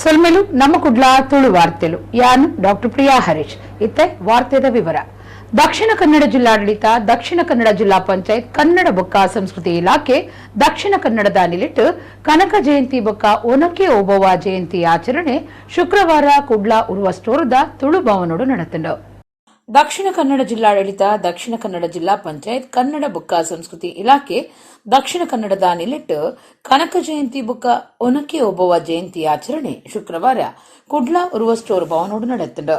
ಸೊಲ್ಮೆಲು ನಮ್ಮ ಕುಡ್ಲ ತುಳು ವಾರ್ತೆಲು ಯಾನು ಡಾಕ್ಟರ್ ಪ್ರಿಯಾ ಹರೀಶ್ ಇತ್ತೆ ವಾರ್ತೆದ ವಿವರ. ದಕ್ಷಿಣ ಕನ್ನಡ ಜಿಲ್ಲಾಡಳಿತ, ದಕ್ಷಿಣ ಕನ್ನಡ ಜಿಲ್ಲಾ ಪಂಚಾಯತ್, ಕನ್ನಡ ಬೊಕ್ಕ ಸಂಸ್ಕೃತಿ ಇಲಾಖೆ ದಕ್ಷಿಣ ಕನ್ನಡದ ನಿಲಿಟ್ಟು ಕನಕ ಜಯಂತಿ ಬೊಕ್ಕ ಒನಕೆ ಓಬವ್ವ ಜಯಂತಿ ಆಚರಣೆ ಶುಕ್ರವಾರ ಕುಡ್ಲ ಉರುವ ಸ್ಟೋರದ ತುಳು ಭವನೋಡು ನಡೆತಂಡು. ದಕ್ಷಿಣ ಕನ್ನಡ ಜಿಲ್ಲಾಡಳಿತ, ದಕ್ಷಿಣ ಕನ್ನಡ ಜಿಲ್ಲಾ ಪಂಚಾಯತ್, ಕನ್ನಡ ಬೊಕ್ಕ ಸಂಸ್ಕೃತಿ ಇಲಾಖೆ ದಕ್ಷಿಣ ಕನ್ನಡದ ನಿಲಿಟ್ಟು ಕನಕ ಜಯಂತಿ ಬೊಕ್ಕ ಒನಕೆ ಓಬವ್ವ ಜಯಂತಿ ಆಚರಣೆ ಶುಕ್ರವಾರ ಕುಡ್ಲ ಉರುವ ಸ್ಟೋರ್ ಭವನೋಡು ನಡೆತಂಡು.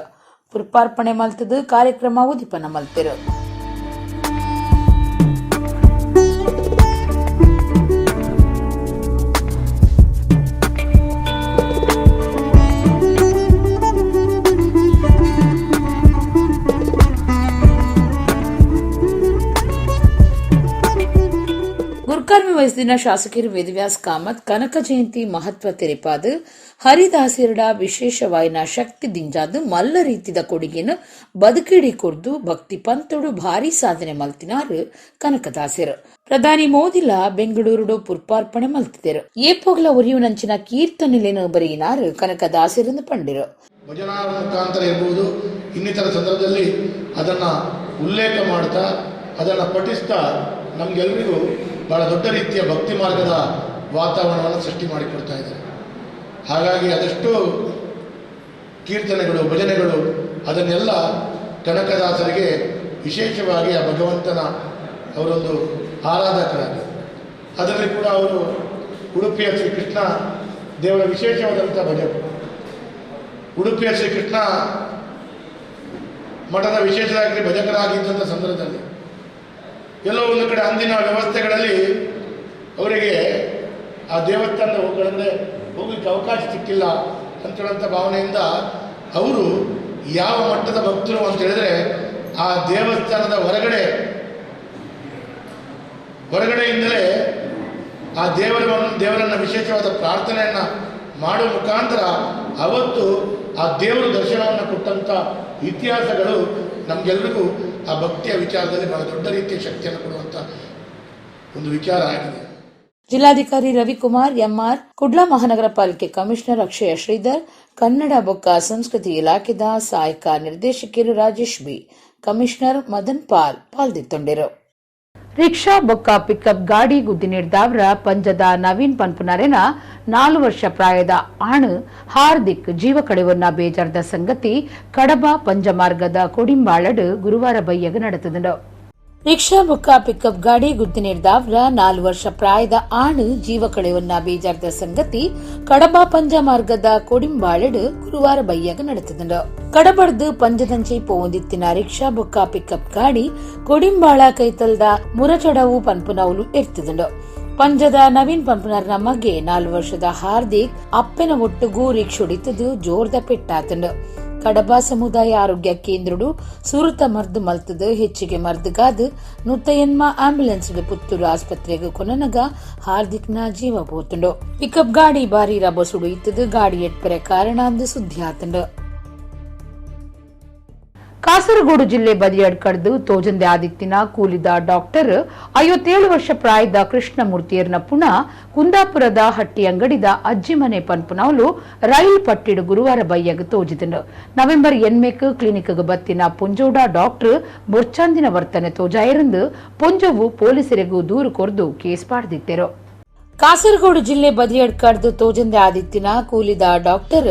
ಪುರ್ಪಾರ್ಪಣೆ ಮಲ್ತದು ಕಾರ್ಯಕ್ರಮ ಉದಿಪನ ಮಲ್ತಿರು. ಗುರುಕಾರ್ಮಿ ವಯಸ್ಸಿನ ಶಾಸಕರು ವೇದವ್ಯಾಸ್ ಕಾಮತ್ ಕನಕ ಜಯಂತಿ ಮಹತ್ವ ತೆರೆಪಾದು ಹರಿದಾಸಿರಡ ವಿಶೇಷವಾಯಿನ ಶಕ್ತಿ ದಿಂಜಾದು ಮಲ್ಲ ರೀತಿದ ಕೊಡುಗೆನು ಬದುಕಿಡಿ ಕೊರ್ದು ಭಕ್ತಿ ಪಂತೋಡು ಭಾರಿ ಸಾಧನೆ ಮಲ್ತಿನಾರು ಕನಕದಾಸರು. ಪ್ರಧಾನಿ ಮೋದಿಲ ಬೆಂಗಳೂರು ಪುರ್ಪಾರ್ಪಣೆ ಮಲ್ತಿದರು. ಏಪೋಗ್ಲ ಒರಿಯು ನಂಚಿನ ಕೀರ್ತನೆಲೇನು ಬರೆಯಿನಾರು ಕನಕದಾಸರೆಂದು ಪಂಡಿರು. ಭಜನಾ ಮುಖಾಂತರ ಇರಬಹುದು, ಇನ್ನಿತರ ಸಂದರ್ಭದಲ್ಲಿ ಅದನ್ನ ಉಲ್ಲೇಖ ಮಾಡ್ತಾ ಅದನ್ನ ಪಠಿಸ್ತಾ ನಮ್ಗೆಲ್ರಿಗೂ ಬಹಳ ದೊಡ್ಡ ರೀತಿಯ ಭಕ್ತಿ ಮಾರ್ಗದ ವಾತಾವರಣವನ್ನು ಸೃಷ್ಟಿ ಮಾಡಿಕೊಡ್ತಾ ಇದ್ದಾರೆ. ಹಾಗಾಗಿ ಅದೆಷ್ಟು ಕೀರ್ತನೆಗಳು, ಭಜನೆಗಳು, ಅದನ್ನೆಲ್ಲ ಕನಕದಾಸರಿಗೆ ವಿಶೇಷವಾಗಿ ಆ ಭಗವಂತನ ಅವರೊಂದು ಆರಾಧಕರಾಗಿ, ಅದರಲ್ಲಿ ಕೂಡ ಅವರು ಉಡುಪಿಯ ಶ್ರೀಕೃಷ್ಣ ದೇವರ ವಿಶೇಷವಾದಂಥ ಭಜನೆ, ಉಡುಪಿಯ ಶ್ರೀಕೃಷ್ಣ ಮಠದ ವಿಶೇಷವಾಗಿ ಭಜಕರಾಗಿದ್ದಂಥ ಸಂದರ್ಭದಲ್ಲಿ ಎಲ್ಲೋ ಒಂದು ಕಡೆ ಅಂದಿನ ವ್ಯವಸ್ಥೆಗಳಲ್ಲಿ ಅವರಿಗೆ ಆ ದೇವಸ್ಥಾನದ ಒಳಗಡೆ ಹೋಗ್ಲಿಕ್ಕೆ ಅವಕಾಶ ಸಿಕ್ಕಿಲ್ಲ ಅಂತೇಳುವಂಥ ಭಾವನೆಯಿಂದ ಅವರು ಯಾವ ಮಟ್ಟದ ಭಕ್ತರು ಅಂತ ಹೇಳಿದ್ರೆ ಆ ದೇವಸ್ಥಾನದ ಹೊರಗಡೆಯಿಂದಲೇ ಆ ದೇವರನ್ನ ವಿಶೇಷವಾದ ಪ್ರಾರ್ಥನೆಯನ್ನ ಮಾಡುವ ಮುಖಾಂತರ ಅವತ್ತು ಆ ದೇವರ ದರ್ಶನವನ್ನು ಕೊಟ್ಟಂಥ ಇತಿಹಾಸಗಳು ನಮ್ಗೆಲ್ರಿಗೂ ಆ ಭಕ್ತಿಯ ವಿಚಾರದಲ್ಲಿ ಬಹಳ ದೊಡ್ಡ ರೀತಿಯ ಶಕ್ತಿಯನ್ನು ಕೊಡುವಂತ ಒಂದು ವಿಚಾರ ಆಗಿದೆ. ಜಿಲ್ಲಾಧಿಕಾರಿ ರವಿಕುಮಾರ್ ಎಂಆರ್, ಕುಡ್ಲ ಮಹಾನಗರ ಪಾಲಿಕೆ ಕಮಿಷನರ್ ಅಕ್ಷಯ ಶ್ರೀಧರ್, ಕನ್ನಡ ಬೊಕ್ಕ ಸಂಸ್ಕೃತಿ ಇಲಾಖೆದ ಸಹಾಯಕ ನಿರ್ದೇಶಕರು ರಾಜೇಶ್ ಬಿ, ಕಮಿಷನರ್ ಮದನ್ ಪಾಲ್ ಪಾಲ್ದಿತ್ತೊಂಡಿರು. ರಿಕ್ಷಾ ಬೊಕ್ಕ ಪಿಕಪ್ ಗಾಡಿ ಗುದ್ದಿ ನೀಡಿದವರ ಪಂಜದ ನವೀನ್ ಪನ್ಪುನರೆನ 4 ವರ್ಷ ಪ್ರಾಯದ ಆಣು ಹಾರ್ದಿಕ್ ಜೀವ ಕಳೆವನ್ನ ಬೇಜಾರದ ಸಂಗತಿ ಕಡಬ ಪಂಜಮಾರ್ಗದ ಕೊಡಿಂಬಾಳಡು ಗುರುವಾರ ಬೈಯಗ ನಡೆತದು. ರಿಕ್ಷಾ ಬೊಕ್ಕ ಪಿಕಪ್ ಗಾಡಿ ಗುದ್ದಿ ನೀಡಿದವರ 4 ವರ್ಷ ಪ್ರಾಯದ ಆಣು ಜೀವ ಕಳೆವನ್ನ ಬೇಜಾರದ ಸಂಗತಿ ಕಡಬ ಪಂಜಮಾರ್ಗದ ಕೊಡಿಂಬಾಳಡು ಗುರುವಾರ ಬೈಯಗ ನಡೆತದು. ಕಡಬಡ್ದು ಪಂಜದಂಚಿ ಪೋಂದಿತ್ತಿನ ರಿಕ್ಷಾ ಬೊಕ್ಕ ಪಿಕಪ್ ಗಾಡಿ ಕೊಡಿಂಬಾಳ ಕೈತಲ್ದ ಮುರಚಡವು ಪನ್ಪುನವಲು ಎರ್ತುದು. ಪಂಜದ ನವೀನ್ ಪನ್ಪುನರ್ನ ಮಗೆ 4 ವರ್ಷದ ಹಾರ್ದಿಕ್ ಅಪ್ಪನ ಒಟ್ಟುಗೂ ರಿಕ್ಷೊಡಿತದು ಜೋರ್ದ ಪೆಟ್ಟಾತಂಡು. ಕಡಬ ಸಮುದಾಯ ಆರೋಗ್ಯ ಕೇಂದ್ರಡು ಸುರುತ ಮರ್ದು ಮಲ್ತದು ಹೆಚ್ಚಿಗೆ ಮರ್ದುಗಾದು ನುತ್ತಯನ್ಮ ಆಂಬ್ಯುಲೆನ್ಸ್ ಪುತ್ತೂರು ಆಸ್ಪತ್ರೆಗೆ ಕೊನನಗ ಹಾರ್ದಿಕ್ನ ಜೀವ ಪೋತುಂಡು. ಪಿಕಪ್ ಗಾಡಿ ಬಾರಿ ರಬಸುಡು ಇತ್ತದು ಗಾಡಿ ಎಟ್ಪರೆ ಕಾರಣ ಅಂದು ಸುದ್ದಿ ಆತಂಡು. ಕಾಸರಗೋಡು ಜಿಲ್ಲೆ ಬದಿಯಡ್ ಕಡ್ದು ತೋಜಂದೆ ಆದಿತ್ತಿನ ಕೂಲಿದ ಡಾಕ್ಟರ್ 57 ವರ್ಷ ಪ್ರಾಯದ ಕೃಷ್ಣಮೂರ್ತಿಯರ್ನ ಪುನಃ ಕುಂದಾಪುರದ ಹಟ್ಟಿ ಅಂಗಡಿದ ಅಜ್ಜಿ ಮನೆ ಪನ್ಪುನವಲು ರೈಲ್ ಪಟ್ಟಿಡು ಗುರುವಾರ ಬೈಯಗ ತೋಜಿದನು. ನವೆಂಬರ್ 8 ಕ್ಲಿನಿಕ್ ಬತ್ತಿನ ಪುಂಜೋಡ ಡಾಕ್ಟರ್ ಬೊರ್ಚಾಂದಿನ ವರ್ತನೆ ತೋಜಾಯಿರಂದು ಪುಂಜವು ಪೊಲೀಸರಿಗೂ ದೂರು ಕೊರ್ದು ಕೇಸ್ ಪಾಡ್ದಿತ್ತರು. ಕಾಸರಗೋಡು ಜಿಲ್ಲೆ ಬದಿಯಡ್ ಕಡ್ದು ತೋಜಂದೆ ಆದಿತ್ತಿನ ಕೂಲಿದ ಡಾಕ್ಟರ್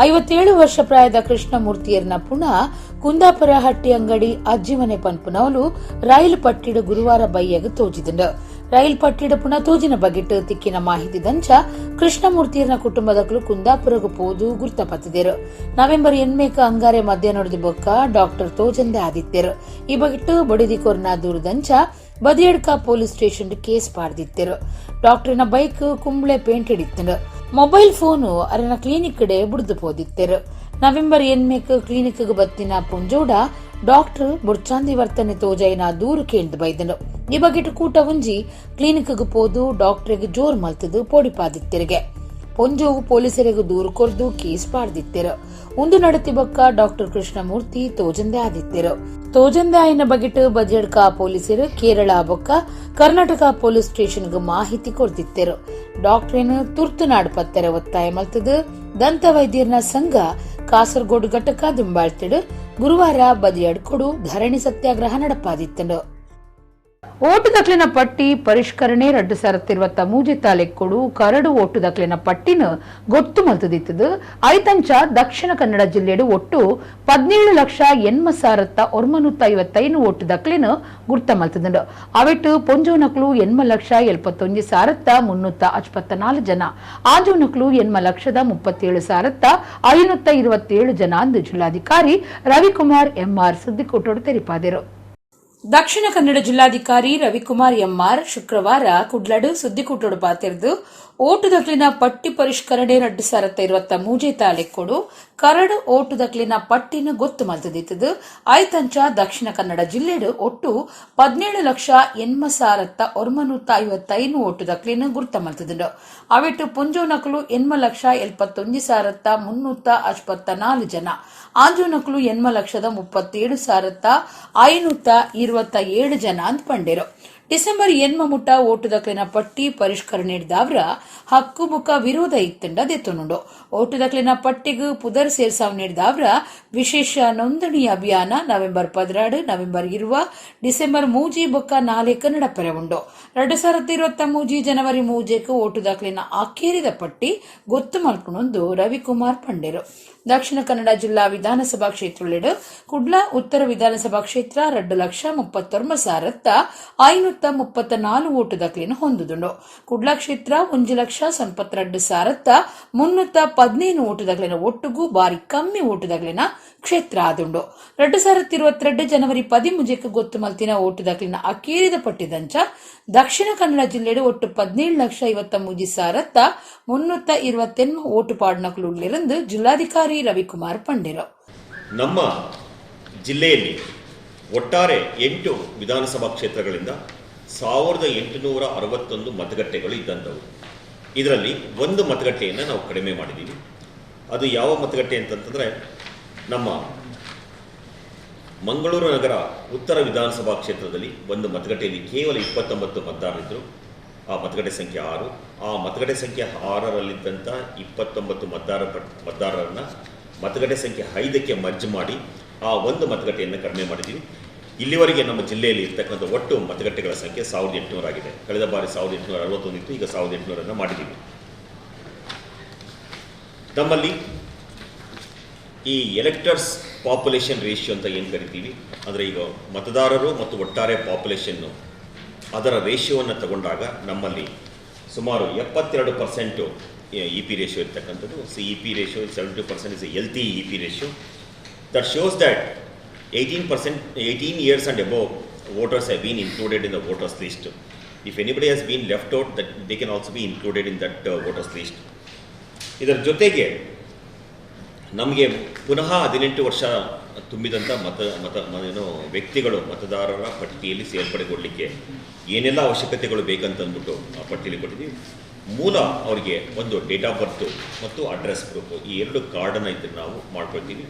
57 ವರ್ಷ ಪ್ರಾಯದ ಕೃಷ್ಣಮೂರ್ತಿಯರ್ನ ಪುನಃ ಕುಂದಾಪುರ ಹಟ್ಟಿ ಅಂಗಡಿ ಅಜ್ಜಿ ಮನೆ ಪನ್ಪುನವಲು ರೈಲು ಪಟ್ಟಿಡು ಗುರುವಾರ ಬೈಯಗ ತೋಜಿದಂಡು. ರೈಲ್ ಪಟ್ಟಿಡು ಪುನಃ ತೋಜಿನ ಬಗೆಟ್ ತಿಕ್ಕಿನ ಮಾಹಿತಿ ದಂಚ ಕೃಷ್ಣಮೂರ್ತಿಯರ್ನ ಕುಟುಂಬದಕ್ಕಲು ಕುಂದಾಪುರಗೂ ಪೋದು ಗುರ್ತಪತ್ತಿದರು. ನವೆಂಬರ್ 8 ಅಂಗಾರೆ ಮಧ್ಯಾಹ್ನದ ಬೊಕ್ಕ ಡಾಕ್ಟರ್ ತೋಜಂದೆ ಆದಿತ್ಯರು ಈ ಬಗೆಟ್ ಬಡಿದಿ ಕೊರ್ನ ದೂರು ದಂಚ ಬದಿಯಡ್ಕ ಪೊಲೀಸ್ ಸ್ಟೇಷನ್ ಕೇಸ್ ಪಾಡ್ದಿತ್ತರು. ಡಾಕ್ಟರ್ನ ಬೈಕ್ ಕುಂಬ್ಳೆ ಪೇಂಟ್ ಹಿಡಿತ್ತರು. ಮೊಬೈಲ್ ಫೋನು ಅರನ ಕ್ಲಿನಿಕ್ ಕಡೆ ಬುಡ್ದು ಪೋದಿತ್ತರು. ನವೆಂಬರ್ 8 ಕ್ಲಿನಿಕ್ ಬತ್ತಿನ ಪುಂಜೋಡ ಡಾಕ್ಟರ್ ಬುರ್ಚಾಂದಿ ವರ್ತನೆ ತೋಜೈನ ದೂರು ಕೇಂದ್ರ ಬೈದನು. ಈ ಬಗೆಟ್ ಕೂಟ ಒಂಜಿ ಕ್ಲಿನಿಕ್ ಪೋದು ಡಾಕ್ಟರ್ಗೆ ಜೋರ್ ಮಲ್ತದು ಪೋಡಿಪಾದಿತ್ತರಿಗೆ. ಪೊಂಜೋವು ಪೊಲೀಸರಿಗೂ ದೂರು ಕೊರ್ದು ಕೇಸ್ ಪಾಡ್ದಿತ್ತೆರು. ಒಂದು ನಡತಿ ಬೊಕ್ಕ ಡಾಕ್ಟರ್ ಕೃಷ್ಣಮೂರ್ತಿ ತೋಜಂದೆ ಆದಿತ್ತೆರು. ತೋಜಂದೆ ಆಯ್ನ ಬಗೆಟ್ ಬಜೆಡ್ಕ ಪೊಲೀಸರು ಕೇರಳ ಬೊಕ್ಕ ಕರ್ನಾಟಕ ಪೊಲೀಸ್ ಸ್ಟೇಷನ್ಗೆ ಮಾಹಿತಿ ಕೊಡ್ದಿತ್ತೆರು. ಡಾಕ್ಟ್ರೇನು ತುರ್ತು ನಾಡು ಪತ್ತೆರ ಒತ್ತಾಯ ಮಲ್ತದು ದಂತ ವೈದ್ಯರ್ನ ಸಂಘ ಕಾಸರಗೋಡು ಘಟಕ ದುಂಬಾಳ್ತಿಡು ಗುರುವಾರ ಬದಿಯಡ್ ಕೊಡು ಧರಣಿ ಸತ್ಯಾಗ್ರಹ ನಡಪಾದಿತ್ತಂಡು. ಓಟು ದಾಖಲಿನ ಪಟ್ಟಿ ಪರಿಷ್ಕರಣೆ 2023 ತಾಲೂಕು ಕರಡು ಓಟು ದಾಖಲಿನ ಪಟ್ಟಿನ ಗೊತ್ತು ಮಲ್ತದಿತ್ತದು. ಐತಂಚ ದಕ್ಷಿಣ ಕನ್ನಡ ಜಿಲ್ಲೆಡು ಒಟ್ಟು 17,80,955 ಓಟು ದಾಖಲಿನ ಗುರ್ತ ಮಲ್ತದುಂಡು. ಅವಿಟ್ಟು ಪೊಂಜೋನಕ್ಲು 80,71,354 ಜನ, ಆಂಜೋನಕ್ಲು 80,37,527 ಜನ ಅಂದು ಜಿಲ್ಲಾಧಿಕಾರಿ ರವಿಕುಮಾರ್ ಎಂಆರ್ ಸುದ್ದಿಕೋಟೋಡು ತೆರಿಪಾದರು. ದಕ್ಷಿಣ ಕನ್ನಡ ಜಿಲ್ಲಾಧಿಕಾರಿ ರವಿಕುಮಾರ್ ಎಂಆರ್ ಶುಕ್ರವಾರ ಕುಡ್ಲಡು ಸುದ್ದಿಕೂಟೋಡು ಪಾತಿರ್ದು ಓಟು ದಾಖಲಿನ ಪಟ್ಟಿ ಪರಿಷ್ಕರಣೆ 2023 ತಾಲೂಕು ಕರಡು ಓಟು ದಾಖಲಿನ ಪಟ್ಟಿನ ಗೊತ್ತು ಮಲ್ತದಿತ್ತದು. ಐತಂಚ ದಕ್ಷಿಣ ಕನ್ನಡ ಜಿಲ್ಲೆಡು ಒಟ್ಟು 17,80,955 ಓಟು ದಾಖಲಿನ ಗುರ್ತ ಮಲ್ತದುಂಡು. ಅವಿಟ್ಟು ಪುಂಜೋನಕಲು 80,71,354 ಜನ, ಆಂಜೋನಕಲು 80,37,527 ಜನ ಅಂತ ಪಂಡೇರು. ಡಿಸೆಂಬರ್ 8 ಓಟು ದಾಖಲಿನ ಪಟ್ಟಿ ಪರಿಷ್ಕರಣೆ ಹಿಡ್ದಾವ್ರ ಹಕ್ಕು ಬುಕ್ಕ ವಿರೋಧ ಇತ್ತಂಡ ದೆತ್ತುನುಂಡು. ಓಟು ದಾಖಲಿನ ಪಟ್ಟಿಗೂ ಪುದರ್ ಸೇರ್ಸಾವ್ ನೀಡಿದಾವ್ರ ವಿಶೇಷ ನೋಂದಣಿ ಅಭಿಯಾನ ನವೆಂಬರ್ 16, ನವೆಂಬರ್ 20, ಡಿಸೆಂಬರ್ 3 ಬೊಕ್ಕ 4 ನಡಪೆರೆ ಉಂಡು. 2023 ಜನವರಿ 3 ಓಟು ದಾಖಲಿನ ಆಕೇರಿದ ಪಟ್ಟಿ ಗೊತ್ತು ಮಲ್ಪುಣೊಂದು ರವಿಕುಮಾರ್ ಪಂಡೇರು. ದಕ್ಷಿಣ ಕನ್ನಡ ಜಿಲ್ಲಾ ವಿಧಾನಸಭಾ ಕ್ಷೇತ್ರದಲ್ಲಿಡು ಕುಡ್ಲಾ ಉತ್ತರ ವಿಧಾನಸಭಾ ಕ್ಷೇತ್ರ 2,39,534 ಓಟು ದಾಖಲೆಯನ್ನು ಹೊಂದುದುಂಡು. ಕುಡ್ಲಾ ಕ್ಷೇತ್ರ 1,92,315 ಓಟು ದಾಖಲೆನ ಒಟ್ಟುಗೂ ಬಾರಿ ಕಮ್ಮಿ ಓಟು ದಾಖಲೆನ ಕ್ಷೇತ್ರ ಆದುಂಡು. 2022 ಜನವರಿ 13 ಗೊತ್ತು ಮಲ್ತಿನ ಓಟು ದಾಖಲೆನ ಅಕೇರಿದ ಪಟ್ಟಿದಂಚ ದಕ್ಷಿಣ ಕನ್ನಡ ಜಿಲ್ಲೆಡು ಒಟ್ಟು 17,53,328 ಓಟು ಪಾಡ್ನಕ್ಲುಳ್ಳಿರಂದು ಜಿಲ್ಲಾಧಿಕಾರಿ ರವಿಕುಮಾರ್ ಪಂಡೇರು. ನಮ್ಮ ಜಿಲ್ಲೆಯಲ್ಲಿ ಒಟ್ಟಾರೆ 8 ವಿಧಾನಸಭಾ ಕ್ಷೇತ್ರಗಳಿಂದ 1,861 ಮತಗಟ್ಟೆಗಳು ಇದ್ದಂಥವು. ಇದರಲ್ಲಿ ಒಂದು ಮತಗಟ್ಟೆಯನ್ನು ನಾವು ಕಡಿಮೆ ಮಾಡಿದ್ದೀವಿ. ಅದು ಯಾವ ಮತಗಟ್ಟೆ ಅಂತಂತಂದರೆ ನಮ್ಮ ಮಂಗಳೂರು ನಗರ ಉತ್ತರ ವಿಧಾನಸಭಾ ಕ್ಷೇತ್ರದಲ್ಲಿ ಒಂದು ಮತಗಟ್ಟೆಯಲ್ಲಿ ಕೇವಲ 29 ಮತದಾರರಿದ್ದರು. ಆ ಮತಗಟ್ಟೆ ಸಂಖ್ಯೆ 6. ಆ ಮತಗಟ್ಟೆ ಸಂಖ್ಯೆ 6ರಲ್ಲಿದ್ದಂಥ 29 ಮತದಾರರನ್ನು ಮತಗಟ್ಟೆ ಸಂಖ್ಯೆ 5ಕ್ಕೆ ಮರ್ಜ್ ಮಾಡಿ ಆ ಒಂದು ಮತಗಟ್ಟೆಯನ್ನು ಕಡಿಮೆ ಮಾಡಿದ್ದೀವಿ. ಇಲ್ಲಿವರೆಗೆ ನಮ್ಮ ಜಿಲ್ಲೆಯಲ್ಲಿ ಇರ್ತಕ್ಕಂಥ ಒಟ್ಟು ಮತಗಟ್ಟೆಗಳ ಸಂಖ್ಯೆ 1,800 ಆಗಿದೆ. ಕಳೆದ ಬಾರಿ 1,861 ಇತ್ತು, ಈಗ 1,800 ಮಾಡಿದ್ದೀವಿ. ನಮ್ಮಲ್ಲಿ ಈ ಎಲೆಕ್ಟರ್ಸ್ ಪಾಪ್ಯುಲೇಷನ್ ರೇಷಿಯೋ ಅಂತ ಏನು ಕರಿತೀವಿ, ಅಂದರೆ ಈಗ ಮತದಾರರು ಮತ್ತು ಒಟ್ಟಾರೆ ಪಾಪ್ಯುಲೇಷನ್ನು ಅದರ ರೇಷಿಯೋವನ್ನು ತಗೊಂಡಾಗ ನಮ್ಮಲ್ಲಿ ಸುಮಾರು 72% ಇ ಪಿ ರೇಷಿಯೋ ಇರ್ತಕ್ಕಂಥದ್ದು. E P ratio 72% is A healthy E P ratio. That shows that 18 years and above voters have been included in the voters list. If anybody has been left out, that they can also be included in that voters list. ಇದರ ಜೊತೆಗೆ ನಮಗೆ ಪುನಃ 18 ವರ್ಷ ತುಂಬಿದಂಥ ವ್ಯಕ್ತಿಗಳು ಮತದಾರರ ಪಟ್ಟಿಯಲ್ಲಿ ಸೇರ್ಪಡೆಗೊಳ್ಳಲಿಕ್ಕೆ ಏನೆಲ್ಲ ಅವಶ್ಯಕತೆಗಳು ಬೇಕಂತಂದ್ಬಿಟ್ಟು ಆ ಪಟ್ಟಿಯಲ್ಲಿ ಕೊಟ್ಟಿದ್ದೀವಿ. ಮೂಲ ಅವರಿಗೆ ಒಂದು ಡೇಟ್ ಆಫ್ ಬರ್ತು ಮತ್ತು ಅಡ್ರೆಸ್ ಪ್ರೂಫ್, ಈ 2 ಕಾರ್ಡನ್ನು ಇದ್ರೆ ನಾವು ಮಾಡ್ಕೊಳ್ತೀವಿ.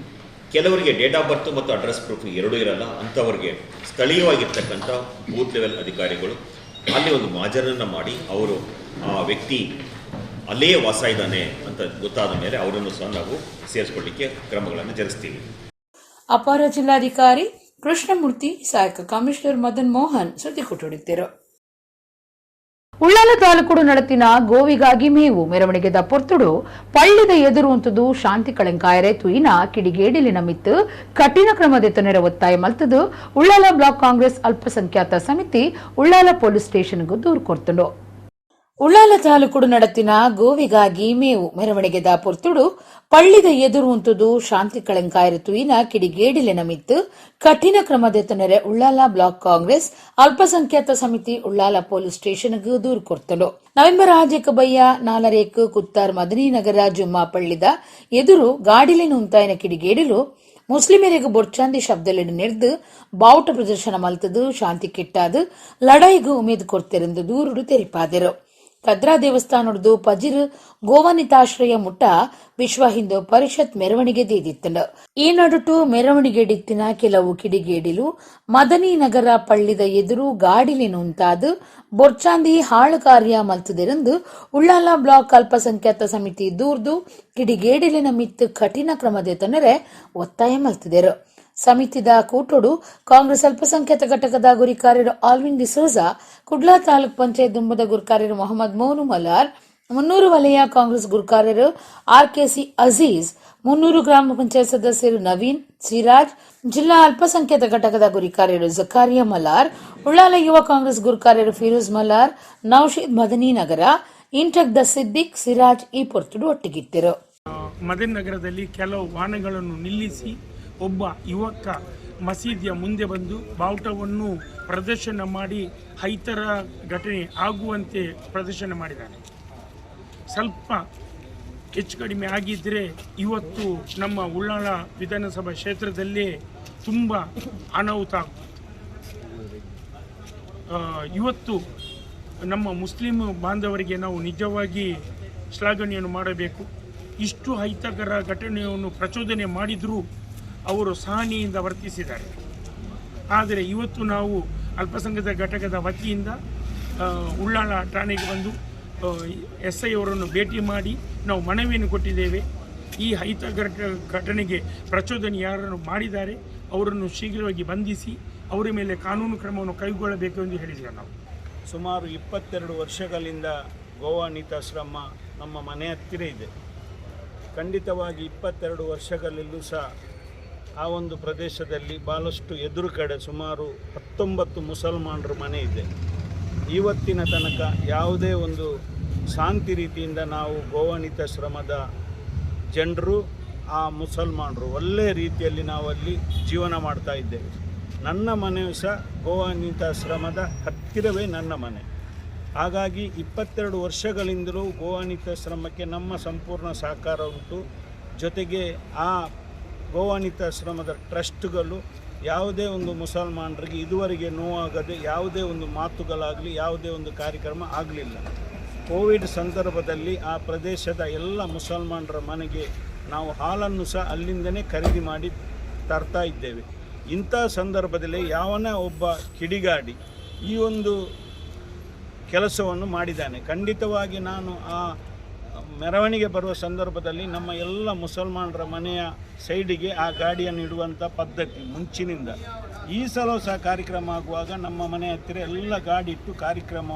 ಕೆಲವರಿಗೆ ಡೇಟ್ ಆಫ್ ಬರ್ತ್ ಮತ್ತು ಅಡ್ರೆಸ್ ಪ್ರೂಫ್ 2 ಇರಲ್ಲ. ಅಂಥವ್ರಿಗೆ ಸ್ಥಳೀಯವಾಗಿರ್ತಕ್ಕಂಥ ಬೂತ್ ಲೆವೆಲ್ ಅಧಿಕಾರಿಗಳು ಅಲ್ಲಿ ಒಂದು ಮಾಜರನ್ನು ಮಾಡಿ ಅವರು ಆ ವ್ಯಕ್ತಿ ಅಲ್ಲೇ ವಾಸ ಇದ್ದಾನೆ ಅಂತ ಗೊತ್ತಾದ ಮೇಲೆ ಅವರನ್ನು ಸಹ ನಾವು ಸೇರಿಸ್ಕೊಳ್ಳಿಕ್ಕೆ ಕ್ರಮಗಳನ್ನು ಜರುಗಿಸ್ತೀವಿ. ಅಪರ ಜಿಲ್ಲಾಧಿಕಾರಿ ಕೃಷ್ಣಮೂರ್ತಿ, ಸಹಾಯಕ ಕಮಿಷನರ್ ಮದನ್ ಮೋಹನ್ ಸುದ್ದಿ ಕೊಟ್ಟಿದ್ದರು. ಉಳ್ಳಾಲ ತಾಲೂಕು ನಡತಿನ ಗೋವಿಗಾಗಿ ಮೇವು ಮೆರವಣಿಗೆದ ಪೊರ್ತುಡು ಪಳ್ಳಿದ ಎದುರು ಅಂತದು ಶಾಂತಿ ಕಳೆಂಕಾಯರೆ ತುಯಿನ ಕಿಡಿಗೇಡಿಲಿನ ಮಿತ್ತು ಕಠಿಣ ಕ್ರಮದೆತ್ತನೆರ ಒತ್ತಾಯ ಮಲ್ತದು ಉಳ್ಳಾಲ ಬ್ಲಾಕ್ ಕಾಂಗ್ರೆಸ್ ಅಲ್ಪಸಂಖ್ಯಾತ ಸಮಿತಿ ಉಳ್ಳಾಲ ಪೊಲೀಸ್ ಸ್ಟೇಷನ್ಗೂ ದೂರು ಕೊಡ್ತುಂಡು. ಉಳ್ಳಾಲ ತಾಲೂಕು ನಡತಿನ ಗೋವಿಗಾಗಿ ಮೇವು ಮೆರವಣಿಗೆದ ಪೊರ್ತುಡು ಪಳ್ಳಿದ ಎದುರು ಅಂತದು ಶಾಂತಿ ಕಳೆಂಕಾಯರೆ ತುಯಿನ ಕಿಡಿಗೇಡಿಲಿನ ಮಿತ್ತು ಕಠಿಣ ಕ್ರಮದೆತ್ತನೆರೆ ಉಳ್ಳಾಲ ಬ್ಲಾಕ್ ಕಾಂಗ್ರೆಸ್ ಅಲ್ಪಸಂಖ್ಯಾತ ಸಮಿತಿ ಉಳ್ಳಾಲ ಪೊಲೀಸ್ ಸ್ಟೇಷನ್ಗೂ ದೂರು ಕೊಡ್ತುಂಡು. ನವೆಂಬರ್ 6 ಬಯ್ಯ 4 ಕುತ್ತಾರ್ ಮದನಿ ನಗರ ಜುಮ್ಮಾ ಪಳ್ಳಿದ ಎದುರು ಗಾಡಿಲಿನ ಉಂತಾಯಿನ ಕಿಡಿಗೇಡಿಲು ಮುಸ್ಲಿಮರಿಗೆ ಬೊರ್ಚಾಂದಿ ಶಬ್ದಲಿಡು ನೆರೆದು ಬಾವುಟ ಪ್ರದರ್ಶನ ಮಲ್ತದು ಶಾಂತಿ ಕೆಟ್ಟಾದು ಲಡಾಯಿಗೂ ಉಮೇದು ಕೊಡ್ತಿರೆಂದು ದೂರುಡು ತೆರಿಪಾದರು. ಕದ್ರಾ ದೇವಸ್ಥಾನದ್ದು ಪಜಿರು ಗೋವನಿತಾಶ್ರಯ ಮುಟ್ಟ ವಿಶ್ವ ಹಿಂದೂ ಪರಿಷತ್ ಮೆರವಣಿಗೆ ದೀದಿತ್ತಂಡು. ಈ ನಡುಟು ಮೆರವಣಿಗೆ ಡಿತ್ತಿನ ಕೆಲವು ಕಿಡಿಗೇಡಿಲು ಮದನಿ ನಗರ ಪಳ್ಳಿದ ಎದುರು ಗಾಡಿಲಿ ನುಂತಾದು ಬೊರ್ಚಾಂದಿ ಹಾಳು ಕಾರ್ಯ ಮಲ್ತುದೆರೆಂದು ಉಳ್ಳಾಲ ಬ್ಲಾಕ್ ಅಲ್ಪಸಂಖ್ಯಾತ ಸಮಿತಿ ದೂರ್ದು ಕಿಡಿಗೇಡಿಲಿನ ಮಿತ್ತು ಕಠಿಣ ಕ್ರಮದ ತಂದರೆ ಒತ್ತಾಯ ಮಲ್ತಿದರು. ಸಮಿತಿದ ಕೂಟೋಡು ಕಾಂಗ್ರೆಸ್ ಅಲ್ಪಸಂಖ್ಯಾತ ಘಟಕದ ಗುರಿ ಕಾರ್ಯರು ಆಲ್ವಿನ್ ಡಿಸೋಜಾ, ಕುಡ್ಲಾ ತಾಲೂಕ್ ಪಂಚಾಯತ್ ದುಂಬದ ಗುರು ಕಾರ್ಯರು ಮೊಹಮ್ಮದ್ ಮೋನು ಮಲಾರ್, 300 ವಲಯ ಕಾಂಗ್ರೆಸ್ ಗುರು ಕಾರ್ಯರು ಆರ್ಕೆಸಿ ಅಜೀಜ್, 300 ಗ್ರಾಮ ಪಂಚಾಯತ್ ಸದಸ್ಯರು ನವೀನ್, ಸಿರಾಜ್, ಜಿಲ್ಲಾ ಅಲ್ಪಸಂಖ್ಯಾತ ಘಟಕದ ಗುರಿ ಕಾರ್ಯರು ಜಕಾರಿಯಾ ಮಲಾರ್, ಉಳ್ಳಾಲ ಯುವ ಕಾಂಗ್ರೆಸ್ ಗುರು ಕಾರ್ಯರು ಫಿರೋಜ್ ಮಲಾರ್, ನೌಶೀದ್ ಮದನಿ ನಗರ, ಇಂಟಕ್ ದ ಸಿದ್ದಿಕ್, ಸಿರಾಜ್ ಈ ಪೊರ್ತುಡು ಒಟ್ಟಿಗಿತ್ತರು. ಮದನ್ ನಗರದಲ್ಲಿ ಕೆಲವು ವಾಹನಗಳನ್ನು ನಿಲ್ಲಿಸಿ ಒಬ್ಬ ಯುವಕ ಮಸೀದಿಯ ಮುಂದೆ ಬಂದು ಬಾವುಟವನ್ನು ಪ್ರದರ್ಶನ ಮಾಡಿ ಹೈತರ ಘಟನೆ ಆಗುವಂತೆ ಪ್ರದರ್ಶನ ಮಾಡಿದ್ದಾನೆ. ಸ್ವಲ್ಪ ಹೆಚ್ಚು ಕಡಿಮೆ ಆಗಿದ್ದರೆ ಇವತ್ತು ನಮ್ಮ ಉಳ್ಳಾಲ ವಿಧಾನಸಭಾ ಕ್ಷೇತ್ರದಲ್ಲೇ ತುಂಬ ಅನಾಹುತ ಆಗ್ತಿತ್ತು. ಇವತ್ತು ನಮ್ಮ ಮುಸ್ಲಿಂ ಬಾಂಧವರಿಗೆ ನಾವು ನಿಜವಾಗಿ ಶ್ಲಾಘನೆಯನ್ನು ಮಾಡಬೇಕು. ಇಷ್ಟು ಅಹಿತಕರ ಘಟನೆಯನ್ನು ಪ್ರಚೋದನೆ ಮಾಡಿದರೂ ಅವರು ಸಹನೆಯಿಂದ ವರ್ತಿಸಿದ್ದಾರೆ. ಆದರೆ ಇವತ್ತು ನಾವು ಅಲ್ಪಸಂಖ್ಯಾತ ಘಟಕದ ವತಿಯಿಂದ ಉಳ್ಳಾಲ ಠಾಣೆಗೆ ಬಂದು SI ಅವರನ್ನು ಭೇಟಿ ಮಾಡಿ ನಾವು ಮನವಿಯನ್ನು ಕೊಟ್ಟಿದ್ದೇವೆ. ಈ ಅಹಿತಕರ ಘಟನೆಗೆ ಪ್ರಚೋದನೆ ಯಾರನ್ನು ಮಾಡಿದ್ದಾರೆ ಅವರನ್ನು ಶೀಘ್ರವಾಗಿ ಬಂಧಿಸಿ ಅವರ ಮೇಲೆ ಕಾನೂನು ಕ್ರಮವನ್ನು ಕೈಗೊಳ್ಳಬೇಕು ಎಂದು ಹೇಳಿದ್ದೇವೆ. ನಾವು ಸುಮಾರು 22 ವರ್ಷಗಳಿಂದ ಗೋವಾನಿತಾಶ್ರಮ ನಮ್ಮ ಮನೆ ಹತ್ತಿರ ಇದೆ. ಖಂಡಿತವಾಗಿ 22 ವರ್ಷಗಳಲ್ಲೂ ಸಹ ಆ ಒಂದು ಪ್ರದೇಶದಲ್ಲಿ ಭಾಳಷ್ಟು ಎದುರು ಕಡೆ ಸುಮಾರು 19 ಮುಸಲ್ಮಾನರ ಮನೆ ಇದೆ. ಇವತ್ತಿನ ತನಕ ಯಾವುದೇ ಒಂದು ಶಾಂತಿ ರೀತಿಯಿಂದ ನಾವು ಗೋವಾನಿತಾಶ್ರಮದ ಜನರು ಆ ಮುಸಲ್ಮಾನರು ಒಳ್ಳೆಯ ರೀತಿಯಲ್ಲಿ ನಾವಲ್ಲಿ ಜೀವನ ಮಾಡ್ತಾ ಇದ್ದೇವೆ. ನನ್ನ ಮನೆಯು ಸಹ ಗೋವಾನಿತಾಶ್ರಮದ ಹತ್ತಿರವೇ ನನ್ನ ಮನೆ. ಹಾಗಾಗಿ 22 ವರ್ಷಗಳಿಂದಲೂ ಗೋವಾನಿತಾಶ್ರಮಕ್ಕೆ ನಮ್ಮ ಸಂಪೂರ್ಣ ಸಹಕಾರ ಉಂಟು. ಜೊತೆಗೆ ಆ ಗೋವಾನಿತಾಶ್ರಮದ ಟ್ರಸ್ಟ್ಗಳು ಯಾವುದೇ ಒಂದು ಮುಸಲ್ಮಾನರಿಗೆ ಇದುವರೆಗೆ ನೋವಾಗದೆ ಯಾವುದೇ ಒಂದು ಮಾತುಗಳಾಗಲಿ ಯಾವುದೇ ಒಂದು ಕಾರ್ಯಕ್ರಮ ಆಗಲಿಲ್ಲ. ಕೋವಿಡ್ ಸಂದರ್ಭದಲ್ಲಿ ಆ ಪ್ರದೇಶದ ಎಲ್ಲ ಮುಸಲ್ಮಾನರ ಮನೆಗೆ ನಾವು ಹಾಲನ್ನು ಸಹ ಅಲ್ಲಿಂದನೇ ಖರೀದಿ ಮಾಡಿ ತರ್ತಾ ಇದ್ದೇವೆ. ಇಂಥ ಸಂದರ್ಭದಲ್ಲಿ ಯಾವನೇ ಒಬ್ಬ ಕಿಡಿಗಾಡಿ ಈ ಒಂದು ಕೆಲಸವನ್ನು ಮಾಡಿದ್ದಾನೆ. ಖಂಡಿತವಾಗಿ ನಾನು ಆ ಮೆರವಣಿಗೆ ಬರುವ ಸಂದರ್ಭದಲ್ಲಿ ನಮ್ಮ ಎಲ್ಲ ಮುಸಲ್ಮಾನರ ಮನೆಯ ಸೈಡಿಗೆ ಆ ಗಾಡಿಯನ್ನು ಇಡುವಂಥ ಪದ್ಧತಿ ಮುಂಚಿನಿಂದ. ಈ ಸಲ ಸಹ ಕಾರ್ಯಕ್ರಮ ಆಗುವಾಗ ನಮ್ಮ ಮನೆ ಹತ್ತಿರ ಎಲ್ಲ ಗಾಡಿ ಇಟ್ಟು ಕಾರ್ಯಕ್ರಮ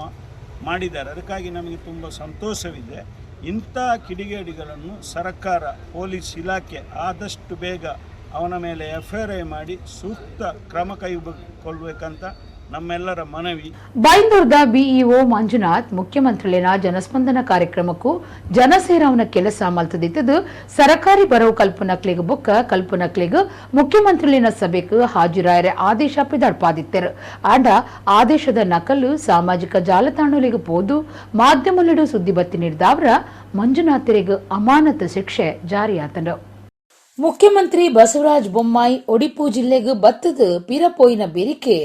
ಮಾಡಿದ್ದಾರೆ. ಅದಕ್ಕಾಗಿ ನಮಗೆ ತುಂಬ ಸಂತೋಷವಿದೆ. ಇಂಥ ಕಿಡಿಗೇಡಿಗಳನ್ನು ಸರ್ಕಾರ, ಪೊಲೀಸ್ ಇಲಾಖೆ ಆದಷ್ಟು ಬೇಗ ಅವನ ಮೇಲೆ FIR ಮಾಡಿ ಸೂಕ್ತ ಕ್ರಮ ಕೈಗೊಳ್ಳಬೇಕಂತ ನಮ್ಮೆಲ್ಲರ ಮನವಿ. ಬೈಂದೂರದ ಬಿಇಒ ಮಂಜುನಾಥ್ ಮುಖ್ಯಮಂತ್ರಿಲಿನ ಜನಸ್ಪಂದನ ಕಾರ್ಯಕ್ರಮಕ್ಕೂ ಜನಸೇರಾವನ ಕೆಲಸ ಮಲ್ತದಿತ್ತದು ಸರಕಾರಿ ಬರವು ಕಲ್ಪನಕ್ಲಿಗ್ ಬೊಕ್ಕ ಕಲ್ಪನಕ್ಲಿಗ್ ಮುಖ್ಯಮಂತ್ರಿಲಿನ ಸಭೆಗೆ ಹಾಜರಾಯರೆ ಆದೇಶ ಪಿದಡ್ಪಾದಿತ್ತರು. ಆಡ ಆದೇಶದ ನಕಲು ಸಾಮಾಜಿಕ ಜಾಲತಾಣಗಳಿಗೆ ಪೋದು ಮಾಧ್ಯಮಲಿಡು ಸುದ್ದಿ ಬತ್ತಿ ನೀಡಿದವರ ಮಂಜುನಾಥರಿಗೆ ಅಮಾನತು ಶಿಕ್ಷೆ ಜಾರಿಯಾತನು. ಮುಖ್ಯಮಂತ್ರಿ ಬಸವರಾಜ ಬೊಮ್ಮಾಯಿ ಒಡಿಪು ಜಿಲ್ಲೆಗೆ ಬತ್ತದ ಪಿರಪೋಯಿನ ಬೇರಿಕೆ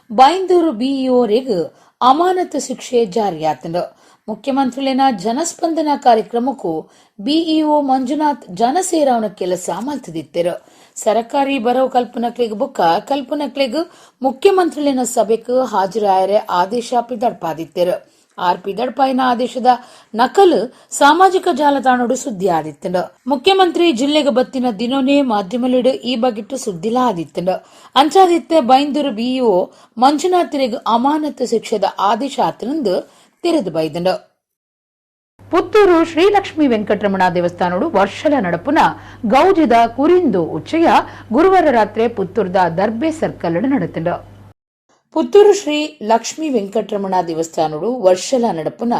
ಬೈಂದೂರು ಬಿಇಒರಿಗೆ ಅಮಾನತು ಶಿಕ್ಷೆ ಜಾರಿಯಾತಂಡು. ಮುಖ್ಯಮಂತ್ರಿಲಿನ ಜನಸ್ಪಂದನ ಕಾರ್ಯಕ್ರಮಕ್ಕೂ ಬಿಇಒ ಮಂಜುನಾಥ್ ಜನಸೇರಾವನ ಕೆಲಸ ಮಲ್ತದಿತ್ತರು. ಸರಕಾರಿ ಬರವು ಕಲ್ಪನಕ್ಲಿಗ್ ಬೊಕ್ಕ ಕಲ್ಪನಕ್ಲಿಗ್ ಮುಖ್ಯಮಂತ್ರಿಲಿನ ಸಭೆಗೆ ಹಾಜರಾಯರೆ ಆದೇಶ ಪಿದಡ್ಪಾದಿತ್ತರು. ಪಿದಡ್ಪಾಯಿನ ಆದೇಶದ ನಕಲು ಸಾಮಾಜಿಕ ಜಾಲತಾಣಡು ಸುದ್ದಿ ಆದಿತ್ತಂಡು. ಮುಖ್ಯಮಂತ್ರಿ ಜಿಲ್ಲೆಗೆ ಬತ್ತಿನ ದಿನೋನೇ ಮಾಧ್ಯಮಲಿಡು ಈ ಬಗೆಟ್ಟು ಸುದ್ದಿಲ ಆದಿತ್ತಂಡು. ಅಂಚಾದಿತ್ತೆ ಬೈಂದೂರು ಬಿಇಒ ಮಂಜುನಾಥರಿಗೆ ಅಮಾನತು ಶಿಕ್ಷೆದ ಆದೇಶ ಆತನಂದು ತೆರೆದು ಬೈದಂಡು. ಪುತ್ತೂರು ಶ್ರೀಲಕ್ಷ್ಮಿ ವೆಂಕಟರಮಣ ದೇವಸ್ಥಾನಡು ವರ್ಷಲ ನಡಪುನ ಗೌಜಿದ ಕುರಿಂದು ಉಚ್ಚಯ ಗುರುವಾರ ರಾತ್ರಿ ಪುತ್ತೂರದ ದರ್ಬೆ ಸರ್ಕಲ್ ನಡೆತಂಡು. ಪುತ್ತೂರು ಶ್ರೀ ಲಕ್ಷ್ಮೀ ವೆಂಕಟರಮಣ ದೇವಸ್ಥಾನಡು ವರ್ಷಲ ನಡಪುನ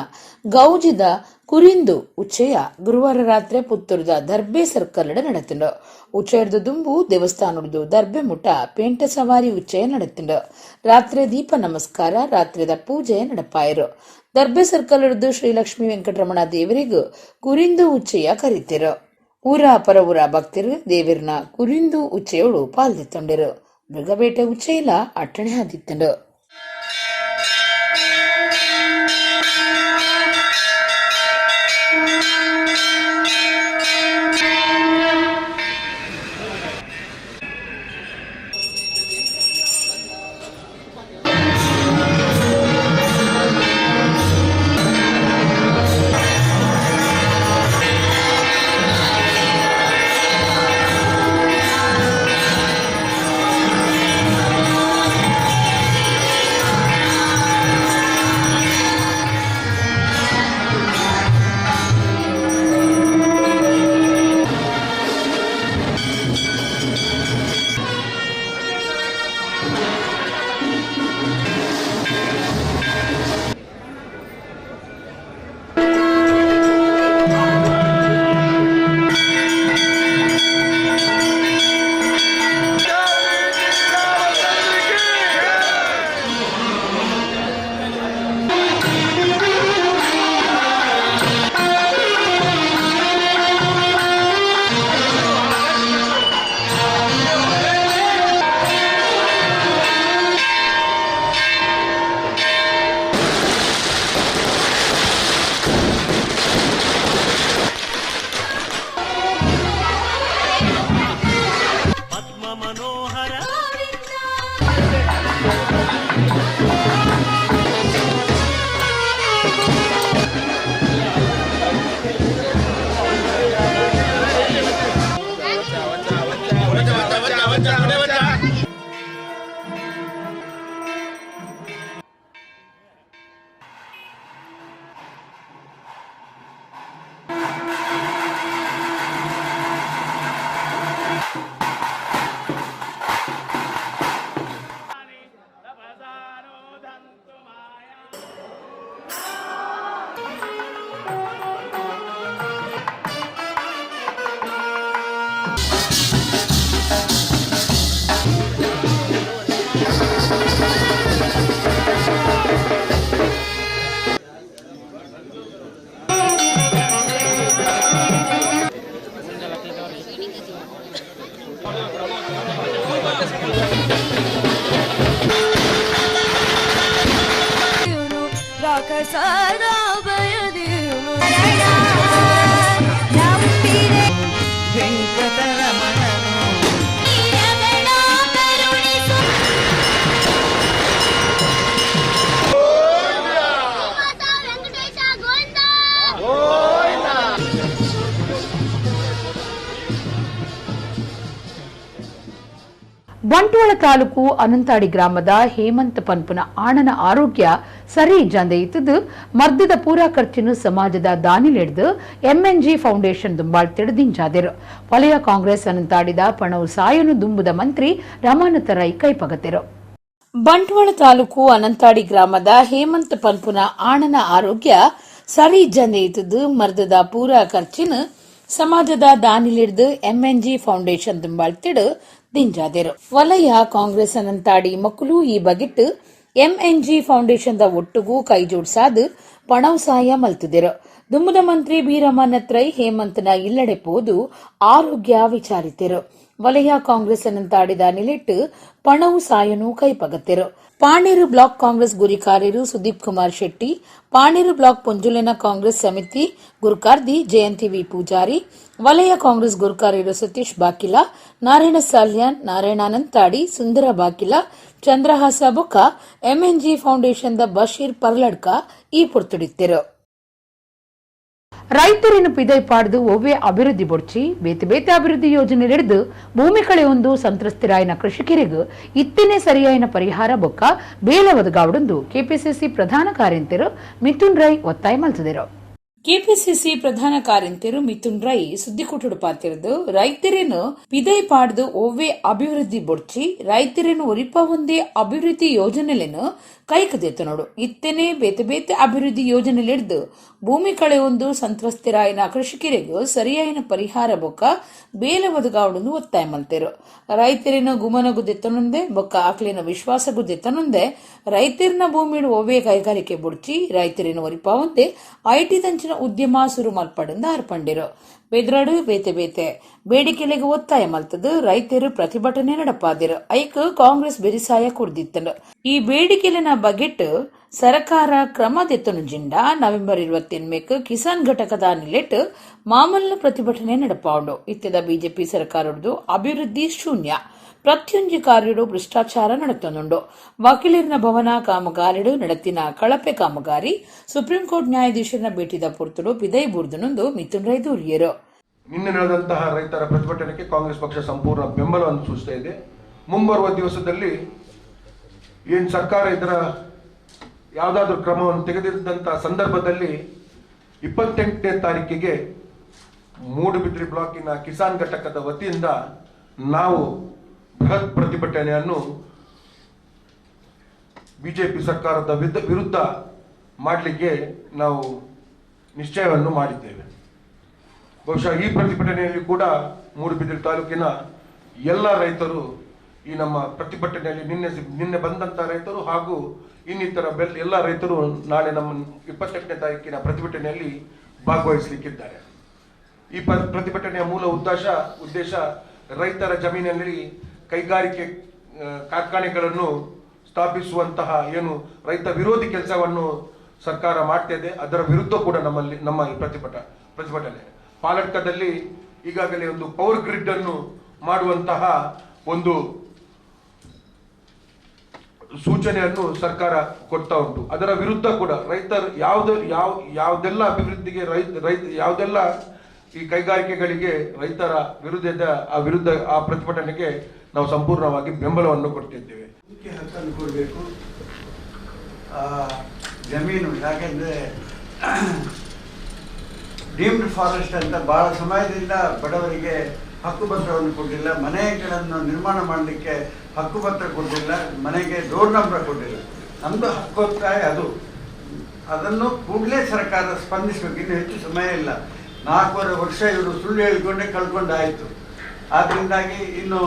ಗೌಜಿದ ಕುರಿಂದು ಉಚ್ಚಯ ಗುರುವಾರ ರಾತ್ರಿ ಪುತ್ತೂರದ ದರ್ಬೆ ಸರ್ಕಲ್ ನಡೆತಂಡು. ಉಚ್ಚಯದ ದುಂಬು ದೇವಸ್ಥಾನದ್ದು ದರ್ಬೆ ಮುಟ ಪೇಂಟ ಸವಾರಿ ಉಚ್ಚಯ ನಡೆತಂಡು. ರಾತ್ರಿ ದೀಪ ನಮಸ್ಕಾರ ರಾತ್ರಿದ ಪೂಜೆ ನಡಪಾಯರು. ದರ್ಬೆ ಸರ್ಕಲ್ ಹಿಡಿದು ಶ್ರೀಲಕ್ಷ್ಮೀ ವೆಂಕಟರಮಣ ದೇವರಿಗೂ ಕುರಿಂದು ಉಚ್ಚಯ ಕರೀತಿರು. ಊರ ಪರವೂರ ಭಕ್ತರು ದೇವರನ ಕುರಿಂದು ಉಚ್ಚಯೋಡು ಪಾಲ್ದೆತ್ತೊಂಡಿರು. ಮೃಗಬೇಟೆ ಉಚ್ಚಯಿಲ ಅಟ್ಟಣೆ ಆದಿತ್ತಂಡು. ಬಂಟ್ವಾಳ ತಾಲೂಕು ಅನಂತಾಡಿ ಗ್ರಾಮದ ಹೇಮಂತ್ ಪನ್ಪುನ ಆಣನ ಆರೋಗ್ಯ ಸರಿ ಇಜ್ಜಂದೆ ಇತ್ತದು ಮರ್ದದ ಪೂರಾ ಖರ್ಚಿನ ಸಮಾಜದ ದಾನಿಲೆಡ್ದು ಎಂಎನ್ಜಿ ಫೌಂಡೇಶನ್ ದುಂಬಾಳ್ ತಿಡ್ದಿಂಚಾದರು ವಲಯ ಕಾಂಗ್ರೆಸ್ ಅನಂತಾಡಿದ ಪಣವು ಸಾಯನು ದುಂಬುದ ಮಂತ್ರಿ ರಮಾನಾಥ ರೈ ಕೈಪಗತೆರು. ಬಂಟ್ವಾಳ ತಾಲೂಕು ಅನಂತಾಡಿ ಗ್ರಾಮದ ಹೇಮಂತ್ ಪನ್ಪುನ ಆಣನ ಆರೋಗ್ಯ ಸರಿ ಇಜ್ಜಂದೆ ಇತ್ತದು ಮರ್ದದ ಪೂರಾ ಖರ್ಚಿನ ಸಮಾಜದ ದಾನಿಲಿಡ್ದು ಎಂಎನ್ಜಿ ಫೌಂಡೇಶನ್ ದುಂಬಾಳ್ ತಿಡು ದಿಂಜಾದರು. ವಲಯ ಕಾಂಗ್ರೆಸ್ ಅನಂತಾಡಿ ಮಕ್ಕಳು ಈ ಬಗೆಟ್ ಎಂಎನ್ಜಿ ಫೌಂಡೇಶನ್ ದ ಒಟ್ಟುಗೂ ಕೈ ಜೋಡಿಸಾದು ಪಣವು ಸಹಾಯ ಮಲ್ತಿದರು. ದುಂಬುದ ಮಂತ್ರಿ ಬಿ ರಮಾನಾಥ ರೈ ಹೇಮಂತನ ಇಲ್ಲಡೆ ಪೋದು ಆರೋಗ್ಯ ವಿಚಾರಿತೆರು. ವಲಯ ಕಾಂಗ್ರೆಸ್ ಅನಂತಾಡಿದ ನಿಲೆಟ್ಟು ಪಣವು ಸಾಯನು ಕೈಪಗತ್ತೆರು. ಪಾಣೇರು ಬ್ಲಾಕ್ ಕಾಂಗ್ರೆಸ್ ಗುರಿಕಾರ್ಯರು ಸುದೀಪ್ ಕುಮಾರ್ ಶೆಟ್ಟಿ, ಪಾಣೇರು ಬ್ಲಾಕ್ ಪೊಂಜುಲೆನ ಕಾಂಗ್ರೆಸ್ ಸಮಿತಿ ಗುರುಕಾರ್ದಿ ಜಯಂತಿ ವಿ ಪೂಜಾರಿ, ವಲಯ ಕಾಂಗ್ರೆಸ್ ಗುರುಕಾರ್ಯರು ಸತೀಶ್ ಬಾಕಿಲ, ನಾರಾಯಣ ಸಾಲ್ಯಾನ್, ನಾರಾಯಣ ಅನಂತಾಡಿ, ಸುಂದರ ಬಾಕಿಲ, ಚಂದ್ರಹಾಸ ಬೊಕ್ಕ ಎಂಎನ್ಜಿ ಫೌಂಡೇಶನ್ ದ ಬಶೀರ್ ಪರ್ಲಡ್ಕ ಈ ಪುರ್ತುಡಿತ್ತೆರು. ರೈತರನ್ನು ಪಿದೈ ಪಾಡ್ದು ಒವ್ವೆ ಅಭಿವೃದ್ಧಿ ಬೊಡ್ಚಿ ಬೇತೆ ಬೇತೆ ಅಭಿವೃದ್ಧಿ ಯೋಜನೆ ಹಿಡಿದು ಭೂಮಿ ಕಳೆಯೊಂದು ಸಂತ್ರಸ್ತರಾಯಿನ ಕೃಷಿಕರಿಗೂ ಇತ್ತಿನೇ ಸರಿಯಾಯಿನ ಪರಿಹಾರ ಬೊಕ್ಕ ಬೇಲ ಒದಗಾವಡೊಂದು ಕೆಪಿಸಿಸಿ ಪ್ರಧಾನ ಕಾರ್ಯಂತರು ಮಿಥುನ್ ರೈ ಒತ್ತಾಯ ಮಲ್ತಿದರು. ಕೆಪಿಸಿಸಿ ಪ್ರಧಾನ ಕಾರ್ಯಂತರು ಮಿಥುನ್ ರೈ ಸುದ್ದಿಕೂಟಡು ಪಾತಿರದು ರೈತರೇನು ಪಿದೈ ಪಾಡ್ದು ಒವ್ವೆ ಅಭಿವೃದ್ಧಿ ಬೊಡ್ಚಿ ರೈತರೇನು ಒರಿಪ ಒಂದೇ ಅಭಿವೃದ್ಧಿ ಯೋಜನೆಲೇನು ಕೈಕದೆತ್ತು ನೋಡು ಇತ್ತೇನೆ ಬೇತೆ ಬೇತೆ ಅಭಿವೃದ್ಧಿ ಯೋಜನೆಲಿಡ್ದು ಭೂಮಿ ಕಳೆಯೊಂದು ಸಂತ್ರಸ್ತರಾಯಿನ ಕೃಷಿಕರಿಗೂ ಸರಿಯಾಯಿನ ಪರಿಹಾರ ಬೊಕ್ಕ ಬೇಲೆ ಒದಗಾವಡೊಂದು ಒತ್ತಾಯ ಮಲ್ತೇರು. ರೈತರಿನ ಗುಮನಗುದೆತ್ತನೊಂದೆ ಬೊಕ್ಕ ಆಕ್ಲಿನ ವಿಶ್ವಾಸಗುದೆತ್ತನೊಂದೆ ರೈತರಿನ ಭೂಮಿಡು ಒವ್ವೆ ಕೈಗಾರಿಕೆ ಬುಡ್ಚಿ ರೈತರಿನ ಒರಿಪ ಒಂದೇ ಐಟಿ ದಂಚಿನ ಉದ್ಯಮ ಶುರು ಮಲ್ಪಡಂದ ಅರ್ಪಂಡಿರು. ಬೆದ್ರಾಡು ಬೇತೆ ಬೇತೆ ಬೇಡಿಕೆಲೆಗೆ ಒತ್ತಾಯ ಮಲ್ತದು ರೈತರು ಪ್ರತಿಭಟನೆ ನಡಪಾದಿರು. ಐಕ್ ಕಾಂಗ್ರೆಸ್ ಬೆರಿಸಾಯ ಕುಡ್ದಿತ್ತಲು. ಈ ಬೇಡಿಕೆಲಿನ ಬಗೆಟ್ ಸರ್ಕಾರ ಕ್ರಮದೆತ್ತನುಜಿಂಡ ನವೆಂಬರ್ 28 ಕಿಸಾನ್ ಘಟಕದ ನಿಲೆಟ್ ಮಾಮೂಲಿನ ಪ್ರತಿಭಟನೆ ನಡಪಾಂಡು. ಇತ್ತದ ಬಿಜೆಪಿ ಸರ್ಕಾರದ್ದು ಅಭಿವೃದ್ಧಿ ಶೂನ್ಯ ಪ್ರತ್ಯೊಂಜಿ ಕಾರ್ಯಡು ಭ್ರಷ್ಟಾಚಾರ ನಡತೊಂದುಂಡು. ವಕೀಲರಿನ ಭವನ ಕಾಮಗಾರಿಡು ನಡತಿನ ಕಳಪೆ ಕಾಮಗಾರಿ ಸುಪ್ರೀಂ ಕೋರ್ಟ್ ನ್ಯಾಯಾಧೀಶರನ್ನ ಭೇಟಿದ ಪುರ್ತುಡು ಪಿದೈ ಬುರ್ದುನೊಂದು ಮಿಥುನ್ ರೈ ದೂರಿಯರು. ನಿನ್ನೆ ನಡೆದಂತಹ ರೈತರ ಪ್ರತಿಭಟನೆಗೆ ಕಾಂಗ್ರೆಸ್ ಪಕ್ಷ ಸಂಪೂರ್ಣ ಬೆಂಬಲವನ್ನು ಸೂಚಿಸ್ತಾ ಇದೆ. ಮುಂಬರುವ ದಿವಸದಲ್ಲಿ ಏನು ಸರ್ಕಾರ ಇದರ ಯಾವುದಾದ್ರೂ ಕ್ರಮವನ್ನು ತೆಗೆದಿದ್ದಂತಹ ಸಂದರ್ಭದಲ್ಲಿ 28ನೇ ತಾರೀಕಿಗೆ ಮೂಡುಬಿದ್ರೆ ಬ್ಲಾಕಿನ ಕಿಸಾನ್ ಘಟಕದ ವತಿಯಿಂದ ನಾವು ಬೃಹತ್ ಪ್ರತಿಭಟನೆಯನ್ನು ಬಿಜೆಪಿ ಸರ್ಕಾರದ ವಿರುದ್ಧ ಮಾಡಲಿಕ್ಕೆ ನಾವು ನಿಶ್ಚಯವನ್ನು ಮಾಡಿದ್ದೇವೆ. ಬಹುಶಃ ಈ ಪ್ರತಿಭಟನೆಯಲ್ಲಿ ಕೂಡ ಮೂಡುಬಿದ್ರೆ ತಾಲೂಕಿನ ಎಲ್ಲ ರೈತರು ಈ ನಮ್ಮ ಪ್ರತಿಭಟನೆಯಲ್ಲಿ ನಿನ್ನೆ ಬಂದಂತ ರೈತರು ಹಾಗೂ ಇನ್ನಿತರ ಎಲ್ಲ ರೈತರು ನಾಳೆ ನಮ್ಮ 28ನೇ ತಾರೀಕಿನ ಪ್ರತಿಭಟನೆಯಲ್ಲಿ ಭಾಗವಹಿಸಲಿಕ್ಕಿದ್ದಾರೆ. ಈ ಪ್ರತಿಭಟನೆಯ ಮೂಲ ಉದ್ದೇಶ ರೈತರ ಜಮೀನಿನಲ್ಲಿ ಕೈಗಾರಿಕೆ ಕಾರ್ಖಾನೆಗಳನ್ನು ಸ್ಥಾಪಿಸುವಂತಹ ಏನು ರೈತ ವಿರೋಧಿ ಕೆಲಸವನ್ನು ಸರ್ಕಾರ ಮಾಡ್ತಾ ಇದೆ ಅದರ ವಿರುದ್ಧ ಕೂಡ ನಮ್ಮ ಈ ಪ್ರತಿಭಟನೆ. ಪಾಲಡ್ಕದಲ್ಲಿ ಈಗಾಗಲೇ ಒಂದು ಪವರ್ ಗ್ರಿಡ್ ಅನ್ನು ಮಾಡುವಂತಹ ಒಂದು ಸೂಚನೆಯನ್ನು ಸರ್ಕಾರ ಕೊಡ್ತಾ ಉಂಟು. ಅದರ ವಿರುದ್ಧ ಕೂಡ ರೈತರು ಯಾವುದೆಲ್ಲ ಅಭಿವೃದ್ಧಿಗೆ ಯಾವುದೆಲ್ಲ ಈ ಕೈಗಾರಿಕೆಗಳಿಗೆ ರೈತರ ವಿರುದ್ಧ ಆ ಪ್ರತಿಭಟನೆಗೆ ನಾವು ಸಂಪೂರ್ಣವಾಗಿ ಬೆಂಬಲವನ್ನು ಕೊಡ್ತಿದ್ದೇವೆ. ಹಕ್ಕನ್ನು ಕೊಡಬೇಕು. ಜಮೀನು ಯಾಕೆಂದರೆ ಡೀಮ್ಡ್ ಫಾರೆಸ್ಟ್ ಅಂತ ಬಹಳ ಸಮಯದಿಂದ ಬಡವರಿಗೆ ಹಕ್ಕುಪತ್ರವನ್ನು ಕೊಡಲಿಲ್ಲ, ಮನೆಗಳನ್ನು ನಿರ್ಮಾಣ ಮಾಡಲಿಕ್ಕೆ ಹಕ್ಕುಪತ್ರ ಕೊಡಲಿಲ್ಲ, ಮನೆಗೆ ಡೋರ್ ನಂಬರ್ ಕೊಡಲಿಲ್ಲ. ನಮ್ಮದು ಹಕ್ಕೊತ್ತಾಯ ಅದನ್ನು ಕೂಡಲೇ ಸರ್ಕಾರ ಸ್ಪಂದಿಸಬೇಕು. ಇನ್ನು ಹೆಚ್ಚು ಸಮಯ ಇಲ್ಲ. 4.5 ವರ್ಷ ಇವರು ಸುಳ್ಳು ಹೇಳಿಕೊಂಡೇ ಕಳ್ಕೊಂಡಾಯಿತು. ಆದ್ದರಿಂದಾಗಿ ಇನ್ನು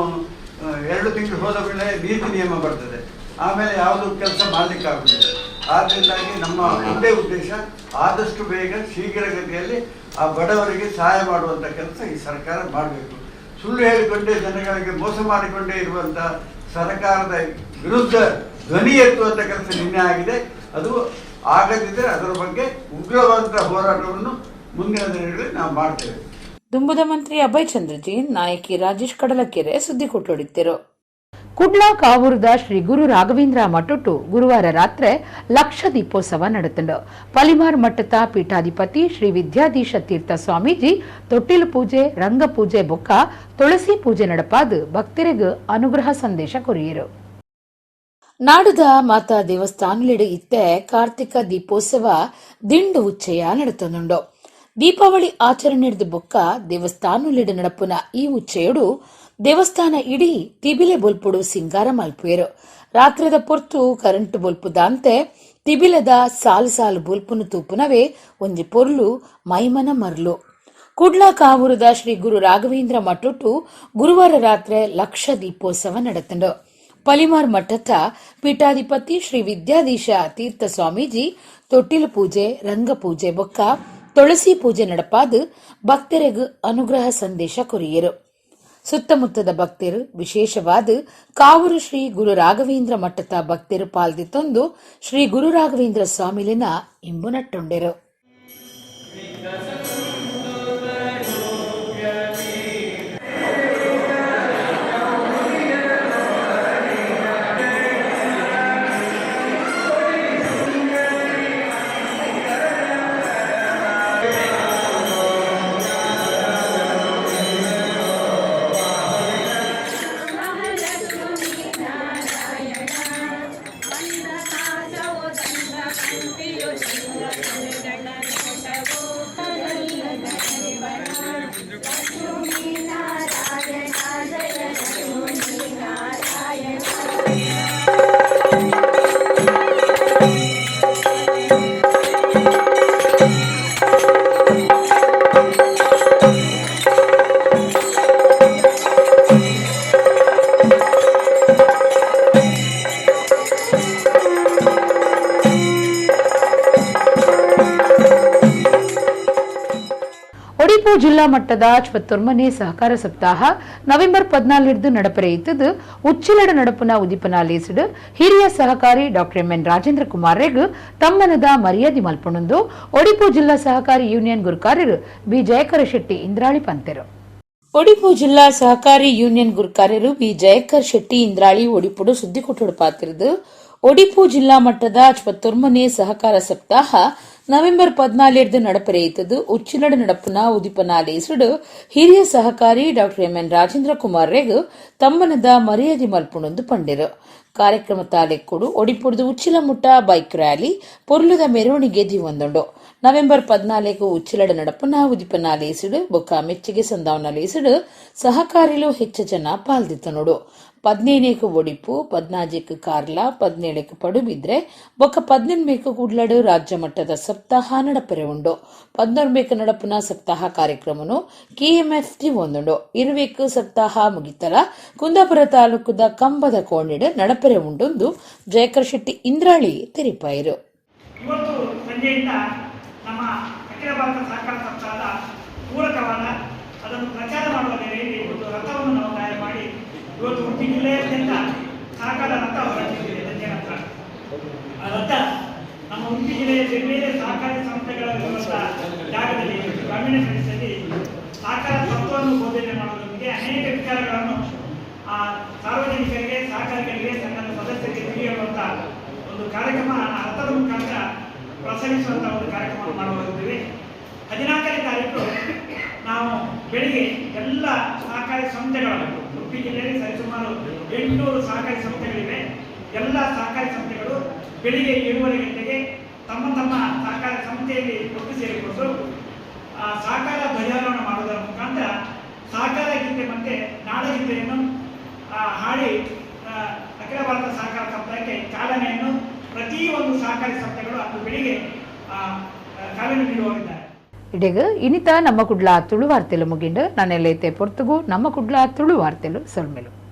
2 ತಿಂಗಳು ಹೋದ ಮೇಲೆ ನೀತಿ ನಿಯಮ ಬರ್ತದೆ, ಆಮೇಲೆ ಯಾವುದು ಕೆಲಸ ಮಾಡಲಿಕ್ಕಾಗುತ್ತದೆ. ಆದ್ದರಿಂದಾಗಿ ನಮ್ಮ ಒಂದೇ ಉದ್ದೇಶ ಆದಷ್ಟು ಬೇಗ ಶೀಘ್ರಗತಿಯಲ್ಲಿ ಆ ಬಡವರಿಗೆ ಸಹಾಯ ಮಾಡುವಂಥ ಕೆಲಸ ಈ ಸರ್ಕಾರ ಮಾಡಬೇಕು. ಸುಳ್ಳು ಹೇಳಿಕೊಂಡೇ ಜನಗಳಿಗೆ ಮೋಸ ಮಾಡಿಕೊಂಡೇ ಇರುವಂಥ ಸರ್ಕಾರದ ವಿರುದ್ಧ ಧ್ವನಿ ಎತ್ತುವಂಥ ಕೆಲಸ ನಿನ್ನೆ ಆಗಿದೆ. ಅದು ಆಗದಿದ್ದರೆ ಅದರ ಬಗ್ಗೆ ಉಗ್ರವಾದ ಹೋರಾಟವನ್ನು ಮುಂದಿನ ದಿನಗಳಲ್ಲಿ ನಾವು ಮಾಡ್ತೇವೆ. ದುಂಬುದ ಮಂತ್ರಿ ಅಭಯ್ ಚಂದ್ರ ಜೈನ್, ನಾಯಕಿ ರಾಜೇಶ್ ಕಡಲಕೆರೆ ಸುದ್ದಿ ಕೊಟ್ಟೊಡಿದ್ದರು. ಕುಡ್ಲಾ ಕಾವೂರದ ಶ್ರೀ ಗುರು ರಾಘವೇಂದ್ರ ಮಠಟ್ಟು ಗುರುವಾರ ರಾತ್ರಿ ಲಕ್ಷ ದೀಪೋತ್ಸವ ನಡೆತಂಡು. ಪಲಿಮಾರ್ ಮಠದ ಪೀಠಾಧಿಪತಿ ಶ್ರೀ ವಿದ್ಯಾಧೀಶ ತೀರ್ಥ ಸ್ವಾಮೀಜಿ ತೊಟ್ಟಿಲು ಪೂಜೆ, ರಂಗ ಪೂಜೆ ಬೊಕ್ಕ ತುಳಸಿ ಪೂಜೆ ನಡಪಾದು ಭಕ್ತರಿಗೆ ಅನುಗ್ರಹ ಸಂದೇಶ ಕೊರಿಯರು. ನಾಡುದ ಮಾತಾ ದೇವಸ್ಥಾನಲಿಡು ಇತ್ತೆ ಕಾರ್ತಿಕ ದೀಪೋತ್ಸವ ದಿಂಡು ಉಚ್ಚಯ ನಡೆತಂದುಂಡು. ದೀಪಾವಳಿ ಆಚರಣೆ ಬೊಕ್ಕ ದೇವಸ್ಥಾನಲಿಡು ನಡಪುನ ಈ ಉಚ್ಚೆಯಡು ದೇವಸ್ಥಾನ ಇಡೀ ತಿಬಿಲೆ ಬೊಲ್ಪುಡು ಸಿಂಗಾರ ಮಲ್ಪುಯರು. ರಾತ್ರಿದ ಪೊರ್ತು ಕರೆಂಟ್ ಬೊಲ್ಪುದಂತೆ ತಿಬಿಲದ ಸಾಲು ಸಾಲು ಬೊಲ್ಪುನು ತೂಪುನವೇ ಒಂಜಿ ಪೊರ್ಲು ಮೈಮನ ಮರ್ಲು. ಕುಡ್ಲಾ ಕಾವೂರದ ಶ್ರೀ ಗುರು ರಾಘವೇಂದ್ರ ಮಠಟ್ಟು ಗುರುವಾರ ರಾತ್ರಿ ಲಕ್ಷ ದೀಪೋತ್ಸವ ನಡೆತಂಡು. ಪಲಿಮಾರ್ ಮಠದ ಪೀಠಾಧಿಪತಿ ಶ್ರೀ ವಿದ್ಯಾಧೀಶ ತೀರ್ಥ ಸ್ವಾಮೀಜಿ ತೊಟ್ಟಿಲು ಪೂಜೆ, ರಂಗ ಪೂಜೆ ಬೊಕ್ಕ ತುಳಸಿ ಪೂಜೆ ನಡಪಾದು ಭಕ್ತರಿಗೂ ಅನುಗ್ರಹ ಸಂದೇಶ ಕೊರಿಯರು. ಸುತ್ತಮುತ್ತದ ಭಕ್ತರು, ವಿಶೇಷವಾದ ಕಾವೂರು ಶ್ರೀ ಗುರು ರಾಘವೇಂದ್ರ ಮಠದ ಭಕ್ತರು ಪಾಲ್ದಿತ್ತೊಂದು ಶ್ರೀ ಗುರು ರಾಘವೇಂದ್ರ ಸ್ವಾಮಿಲಿನ ಇಂಬು ನಟ್ಟೊಂಡೆರು. ಒಡಿಪು ಜಿಲ್ಲಾ ಮಟ್ಟದ 54ನೇ ಸಹಕಾರ ಸಪ್ತಾಹ ನವೆಂಬರ್ 14 ನಡಪರೆಯಿತದು. ಉಚ್ಚಿಲಡ ನಡಪುನ ಉದಿಪನಾಲೇಸಿಡು ಹಿರಿಯ ಸಹಕಾರಿ ಡಾಕ್ಟರ್ ಎಂ.ಎನ್. ರಾಜೇಂದ್ರ ಕುಮಾರ್ರೆಗ್ ತಮ್ಮನದ ಮರ್ಯಾದೆ ಮಲ್ಪೊಂದು ಒಡಿಪು ಜಿಲ್ಲಾ ಸಹಕಾರಿ ಯೂನಿಯನ್ ಗುರುಕಾರ್ಯರು ಬಿ ಜಯಕರ ಶೆಟ್ಟಿ ಇಂದ್ರಾಳಿ ಪಂತೆರು. ಒಡಿಪು ಜಿಲ್ಲಾ ಸಹಕಾರಿ ಯೂನಿಯನ್ ಗುರುಕಾರ್ಯರು ಬಿ ಜಯಕರ ಶೆಟ್ಟಿ ಇಂದ್ರಾಳಿ ಒಡಿಪುಡು ಸುದ್ದಿ ಕೊಟ್ಟೊಡು ಪಾತಿರುದು. ಒಡಿಪು ಜಿಲ್ಲಾ ಮಟ್ಟದ 54ನೇ ಸಹಕಾರ ಸಪ್ತಾಹ ನವೆಂಬರ್ 14 ನಡಪರೆಯಿತದು. ಉಚ್ಚಿಲಡ ನಡಪುನ ಉದಿಪನಾಲೇಸುಡು ಹಿರಿಯ ಸಹಕಾರಿ ಡಾಕ್ಟರ್ ಎಂ.ಎನ್. ರಾಜೇಂದ್ರ ಕುಮಾರ್ರೆಗ್ ತಮ್ಮನದ ಮರ್ಯಾದೆ ಮಲ್ಪುಣೊಂದು ಪಂಡೆರು. ಕಾರ್ಯಕ್ರಮ ತಾಲೆಕ್ಕೂಡು ಒಡಿಪುಡ್ದು ಉಚ್ಚಿಲ ಮುಟ್ಟ ಬೈಕ್ ರ್ಯಾಲಿ ಪೊರ್ಲುದ ಮೆರವಣಿಗೆ ದಿವಂದುಂಡು. ನವೆಂಬರ್ 14 ಉಚ್ಚಿಲಡ ನಡಪುನ ಉದಿಪನಾಲೇಸುಡು ಬೊಕ್ಕ ಮೆಚ್ಚುಗೆ ಸಂದಾವನಾಲೇಸುಡು ಸಹಕಾರಿಲು ಹೆಚ್ಚು ಜನ ಪಾಲ್ದಿತ್ತನೋಡು. 17 ಒಡಿಪು, 14 ಕಾರ್ಲ, 17 ಪಡುಬಿದ್ರೆ ಬೊಕ್ಕ 18 ಕುಡ್ಲಡು ರಾಜ್ಯ ಮಟ್ಟದ ಸಪ್ತಾಹ ನಡಪರೆ ಉಂಡು. 19 ನಡಪುನ ಸಪ್ತಾಹ ಕಾರ್ಯಕ್ರಮನು ಕೆಎಂಎಫ್ಟಿ ಒಂದುಂಡು. 20 ಸಪ್ತಾಹ ಮುಗಿತಲ ಕುಂದಾಪುರ ತಾಲೂಕುದ ಕಂಬದ ಕೋಣಿಡು ನಡಪರೆ ಉಂಡೊಂದು ಜಯಕರ ಶೆಟ್ಟಿ ಇಂದ್ರಾಳಿ ತೆರಿಪಾಯಿರು. ಇವತ್ತು ಸಂಜೆಯಿಂದ ನಮ್ಮ ಅಖಿಲ ಭಾರತ ಸಹಕಾರ ಸಪ್ತಾಹದ ಪೂರಕವಾದ ಅದನ್ನು ಪ್ರಚಾರ ಮಾಡುವ ನೆಲೆಯಲ್ಲಿ ಒಂದು ರಥವನ್ನು ನಾವು ತಯಾರು ಮಾಡಿ ಇವತ್ತು ಉಡುಪಿ ಜಿಲ್ಲೆಯಾದ್ಯಂತ ಸಹಕಾರ ರಥ ಹೊರಟಿದೆ. ಸಂಜೆ ನಂತರ ಆ ರಥ ನಮ್ಮ ಉಡುಪಿ ಜಿಲ್ಲೆಯ ಬೇರೆ ಸಹಕಾರಿ ಸಂಸ್ಥೆಗಳಿರುವಂತಹ ಜಾಗದಲ್ಲಿ ಗ್ರಾಮೀಣ ಪ್ರದೇಶದಲ್ಲಿ ಸಹಕಾರ ತತ್ವವನ್ನು ಬೋಧನೆ ಮಾಡುವುದರೊಂದಿಗೆ ಅನೇಕ ವಿಚಾರಗಳನ್ನು ಸಾರ್ವಜನಿಕರಿಗೆ, ಸಹಕಾರಿಗಳಿಗೆ, ಸಂಘದ ಸದಸ್ಯರಿಗೆ ತಿಳಿಯುವಂತ ಒಂದು ಕಾರ್ಯಕ್ರಮ ರಥದ ಮುಖಾಂತರ ಪ್ರಸರಿಸುವಂತಹ ಒಂದು ಕಾರ್ಯಕ್ರಮ ಮಾಡುತ್ತಿದ್ದೇವೆ. 14ನೇ ತಾರೀಕು ನಾವು ಬೆಳಿಗ್ಗೆ ಎಲ್ಲ ಸಹಕಾರಿ ಸಂಸ್ಥೆಗಳು, ಉಡುಪಿ ಜಿಲ್ಲೆಯಲ್ಲಿ ಸರಿಸುಮಾರು 800 ಸಹಕಾರಿ ಸಂಸ್ಥೆಗಳಿವೆ. ಎಲ್ಲ ಸಹಕಾರಿ ಸಂಸ್ಥೆಗಳು ಬೆಳಿಗ್ಗೆ 7:30 ಗಂಟೆಗೆ ತಮ್ಮ ತಮ್ಮ ಸಹಕಾರಿ ಸಂಸ್ಥೆಯಲ್ಲಿ ಒಟ್ಟು ಸೇರಿಕೊಂಡು ಸಹಕಾರ ಧ್ವಜಾರೋಹಣ ಮಾಡುವುದರ ಮುಖಾಂತರ ಸಹಕಾರ ಗೀತೆ ಮತ್ತೆ ನಾಡಗೀತೆಯನ್ನು ಹಾಡಿ ಅಖಿಲ ಭಾರತ ಸಹಕಾರ ಸಪ್ತಾಹಕ್ಕೆ ಚಾಲನೆಯನ್ನು ಪ್ರತಿಯೊಂದು ಸಹಕಾರಿ ಸಂಸ್ಥೆಗಳು ಅಂದು ಬೆಳಿಗ್ಗೆ ಚಾಲನೆ ನೀಡುವವರಿದ್ದಾರೆ. ಇಡೀಗ ಇನಿತ ನಮ್ಮ ಕುಡ್ಲ ತುಳು ವಾರ್ತೆಲು ಮುಗಿಂಡು ನಾನೆಲ್ಲೈತೆ ಪೊರ್ತುಗು ನಮ್ಮ ಕುಡ್ಲ ತುಳು ವಾರ್ತೆಲು ಸೊಲ್ಮೆಲು.